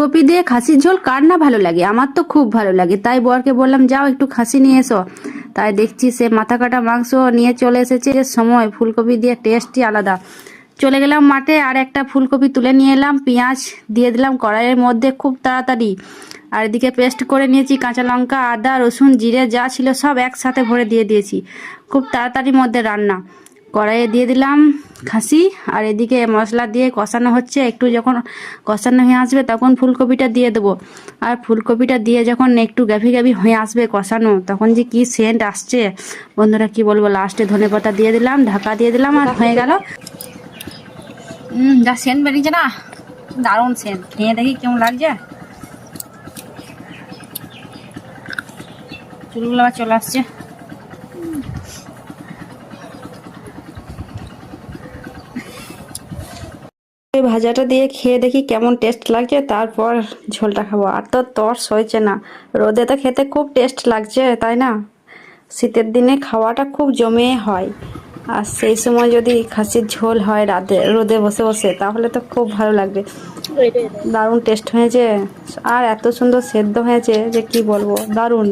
ফুলকপি দিয়ে খাসির ঝোল কার না ভালো লাগে, আমার তো খুব ভালো লাগে। তাই বরকে বললাম যাও একটু খাসি নিয়ে এসো। তাই দেখছি সে মাথা কাটা মাংস নিয়ে চলে এসেছে। সময় ফুলকপি দিয়ে টেস্টই আলাদা। চলে গেলাম মাঠে, আর একটা ফুলকপি তুলে নিয়ে এলাম, পেঁয়াজ দিয়ে দিলাম কড়াইয়ের মধ্যে খুব তাড়াতাড়ি। আর এদিকে পেস্ট করে নিয়েছি কাঁচা লঙ্কা, আদা, রসুন, জিরে যা ছিল সব একসাথে ভরে দিয়ে দিয়েছি। খুব তাড়াতাড়ির মধ্যে রান্না। কড়াইয়ে দিয়ে দিলাম খাসি, আর এদিকে মশলা দিয়ে কষানো হচ্ছে। একটু যখন কষানো হয়ে আসবে তখন ফুলকপিটা দিয়ে দেবো। আর ফুলকপিটা দিয়ে যখন একটু গ্যাভি গ্যাভি হয়ে আসবে কষানো, তখন যে কি সেন্ট আসছে বন্ধুরা, কি বলবো। লাস্টে ধনেপাতা দিয়ে দিলাম, ঢাকা দিয়ে দিলাম, আর হয়ে গেল। যা সেন্ট বেরিয়েছে না, দারুণ সেন্ট। খেয়ে দেখি কেমন লাগছে। চুলগুলো আবার চলে আসছে। এই ভাজাটা দিয়ে খেয়ে দেখি কেমন টেস্ট লাগছে, তারপর ঝোলটা খাবো। আর তো তর্স হয়েছে না, রোদে তো খেতে খুব টেস্ট লাগছে, তাই না? শীতের দিনে খাওয়াটা খুব জমে হয়। আর সেই সময় যদি খাসির ঝোল হয় রাতে রোদে বসে বসে, তাহলে তো খুব ভালো লাগবে। দারুণ টেস্ট হয়েছে, আর এত সুন্দর সেদ্ধ হয়েছে যে কি বলবো, দারুণ।